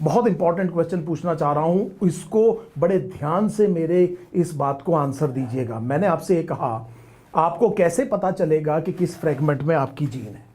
बहुत important question पूछना चाह रहा हूं, इसको बड़े ध्यान से मेरे इस बात को आंसर दीजिएगा। मैंने आपसे ये कहा, आपको कैसे पता चलेगा कि किस फ्रेगमेंट में आपकी जीन है?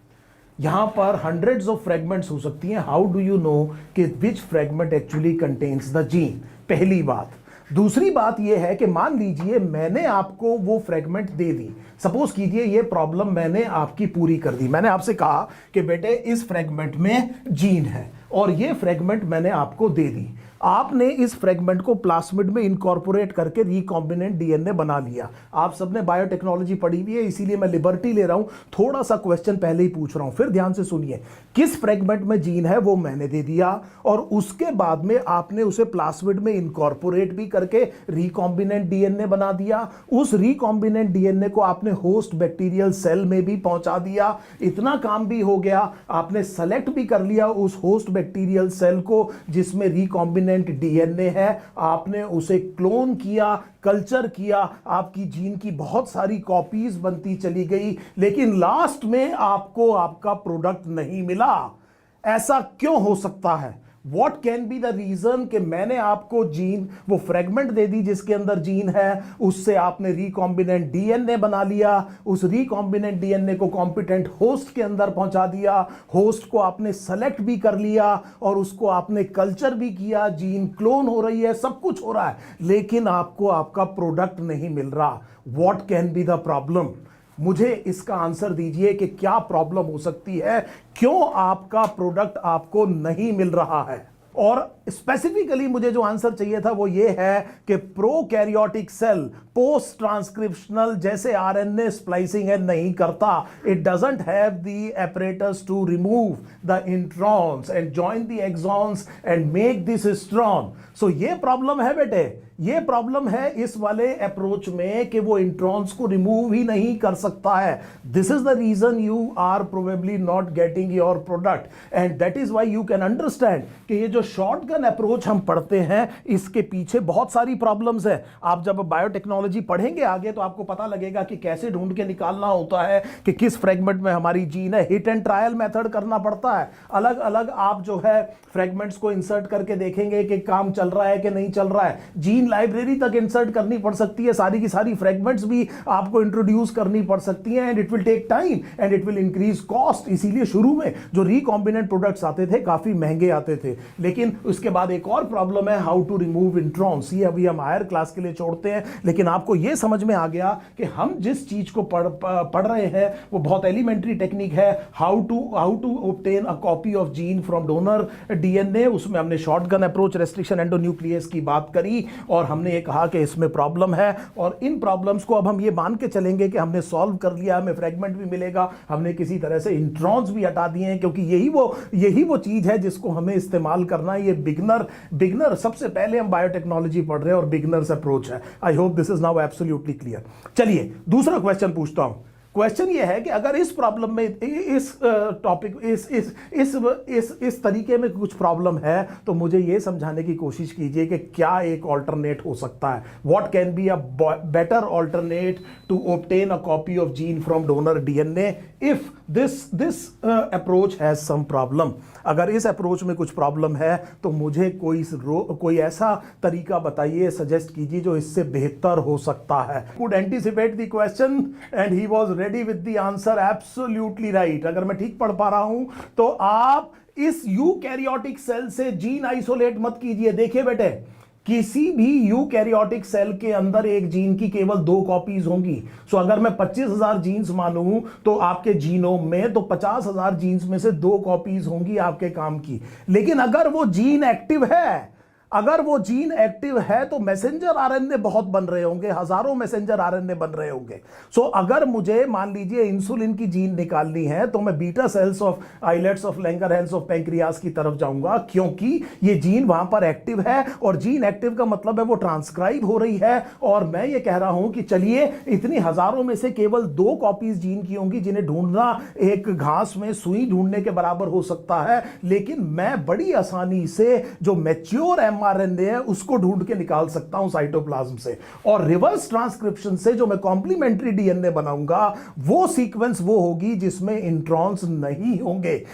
यहां पर हंड्रेड्स ऑफ फ्रेगमेंट्स हो सकती हैं। हाउ डू यू नो कि which fragment actually contains the gene? पहली बात। दूसरी बात यह है कि मान लीजिए मैंने आपको वो फ्रेगमेंट दे दी, सपोज कीजिए ये प्रॉब्लम मैंने आपकी पूरी कर दी। मैंने आपसे कहा कि बेटे इस फ्रेगमेंट में जीन है और ये फ्रेगमेंट मैंने आपको दे दी। आपने इस फ्रेगमेंट को प्लास्मिड में इनकॉर्पोरेट करके रिकॉम्बिनेंट डीएनए बना लिया। आप सबने बायोटेक्नोलॉजी पढ़ी हुई है, इसीलिए मैं लिबर्टी ले रहा हूं, थोड़ा सा क्वेश्चन पहले ही पूछ रहा हूं, फिर ध्यान से सुनिए। किस फ्रेगमेंट में जीन है वो मैंने दे दिया और उसके बाद में आपने उसे प्लास्मिड में इनकॉर्पोरेट भी करके रिकॉम्बिनेंट डीएनए बना दिया। उस रिकॉम्बिनेंट डीएनए को आपने होस्ट बैक्टीरियल सेल में भी पहुंचा दिया। इतना काम भी हो गया, आपने सेलेक्ट भी कर लिया उस होस्ट बैक्टीरियल सेल को जिसमें रिकॉम्बिनेंट डीएनए है। आपने उसे क्लोन किया, कल्चर किया, आपकी जीन की बहुत सारी कॉपीज बनती चली गई, लेकिन लास्ट में आपको आपका प्रोडक्ट नहीं मिला। ऐसा क्यों हो सकता है? What can be the reason कि मैंने आपको जीन, वो फ्रेगमेंट दे दी जिसके अंदर जीन है, उससे आपने रिकॉम्बिनेंट डीएनए बना लिया, उस रिकॉम्बिनेंट डीएनए को कॉम्पिटेंट होस्ट के अंदर पहुंचा दिया, होस्ट को आपने सेलेक्ट भी कर लिया और उसको आपने कल्चर भी किया, जीन क्लोन हो रही है, सब कुछ हो रहा है, लेकिन आपको आपका प्रोडक्ट नहीं मिल रहा। What can be the problem? मुझे इसका आंसर दीजिए कि क्या प्रॉब्लम हो सकती है, क्यों आपका प्रोडक्ट आपको नहीं मिल रहा है। और स्पेसिफिकली मुझे जो आंसर चाहिए था वो ये है कि प्रोकैरियोटिक सेल पोस्ट ट्रांसक्रिप्शनल जैसे आरएनए स्प्लाइसिंग है नहीं करता। It doesn't have the apparatus to remove the introns and join the exons and make this histron. So ये प्रॉब्लम है बेटे, ये प्रॉब्लम है इस वाले अप्रोच में कि वो इंट्रॉन्स को रिमूव ही नहीं कर सकता है। This is the reason you are probably not getting your product and that is why you can understand कि ये जो शॉटगन अप्रोच हम पढ़ते हैं इसके पीछे बहुत सारी प्रॉब्लम्स है। आप जब बायोटेक्नोलॉजी पढ़ेंगे आगे तो आपको पता लगेगा कि कैसे ढूंढ के निकालना होता है कि किस फ्रेगमेंट में हमारी जीन है। हिट एंड ट्रायल मेथड करना पड़ता है। अलग अलग आप जो है फ्रेगमेंट्स को इंसर्ट करके देखेंगे कि काम चल रहा है कि नहीं चल रहा है। जीन लाइब्रेरी तक इंसर्ट करनी पड़ सकती है, सारी की सारी फ्रेगमेंट्स भी आपको इंट्रोड्यूस करनी पड़ सकती हैं and it will take time and it will increase cost. इसीलिए शुरू में जो रिकॉम्बिनेंट प्रोडक्ट्स आते थे काफी महंगे आते थे। लेकिन उसके बाद एक और प्रॉब्लम है, हाउ टू रिमूव इंट्रॉन्स। ये अभी हम हायर क्लास के लिए छोड़ते हैं, लेकिन आपको यह समझ में आ गया कि हम जिस चीज को पढ़ रहे हैं वो बहुत एलिमेंट्री टेक्निक है। How to obtain a copy of gene from donor DNA. उसमें हमने शॉटगन अप्रोच, रेस्ट्रिक्शन एंडोन्यूक्लियस की बात करी और हमने ये कहा कि इसमें प्रॉब्लम है और इन प्रॉब्लम्स को अब हम ये मान के चलेंगे कि हमने सॉल्व कर लिया, हमें फ्रेगमेंट भी मिलेगा, हमने किसी तरह से इंट्रॉन्स भी हटा दिए हैं, क्योंकि यही वो चीज है जिसको हमें इस्तेमाल करना है। ये बिगनर सबसे पहले हम बायोटेक्नोलॉजी पढ़ रहे हैं और बिगनर्स अप्रोच है। I hope this is now absolutely clear. चलिए दूसरा क्वेश्चन पूछता हूं। क्वेश्चन ये है कि अगर इस प्रॉब्लम में, इस टॉपिक, इस तरीके में कुछ प्रॉब्लम है तो मुझे ये समझाने की कोशिश कीजिए कि क्या एक ऑल्टरनेट हो सकता है। What can be a better alternate to obtain a copy of gene from donor DNA if this approach has some problem. अगर इस अप्रोच में कुछ प्रॉब्लम है तो मुझे कोई ऐसा तरीका बताइए, सजेस्ट कीजिए जो इससे बेहतर हो सकता है। Could anticipate the question and he was ready with the answer. Absolutely right. अगर मैं ठीक पढ़ पा रहा हूं तो आप इस यूकैरियोटिक सेल से जीन आइसोलेट मत कीजिए। देखिए बेटे, किसी भी यूकैरियोटिक सेल के अंदर एक जीन की केवल 2 कॉपीज होंगी। सो अगर मैं 25,000 जीन्स मानूं तो आपके जीनोम में तो 50,000 जीन्स में से 2 कॉपीज होंगी आपके काम की। लेकिन अगर वो जीन एक्टिव है, तो मैसेंजर आरएनए बहुत बन रहे होंगे, हजारों मैसेंजर आरएनए बन रहे होंगे। सो अगर मुझे मान लीजिए इंसुलिन की जीन निकालनी है तो मैं beta cells of islets of Langerhans of pancreas की तरफ जाऊंगा, क्योंकि ये जीन वहां पर एक्टिव है और जीन एक्टिव का मतलब है वो ट्रांसक्राइब हो रही है। और मैं ये कह रहा हूं कि चलिए इतनी हजारों में से केवल 2 कॉपीज जीन की होंगी जिन्हें ढूंढना एक घास में सुई ढूंढने के बराबर हो सकता है। लेकिन मैं बड़ी आसानी से जो मैच्योर एमआरएनए है उसको ढूंढ के निकाल सकता हूं साइटोप्लाज्म से, और रिवर्स ट्रांसक्रिप्शन से जो मैं कॉम्प्लीमेंट्री डीएनए बनाऊंगा वो सीक्वेंस वो होगी जिसमें इंट्रॉन्स नहीं होंगे।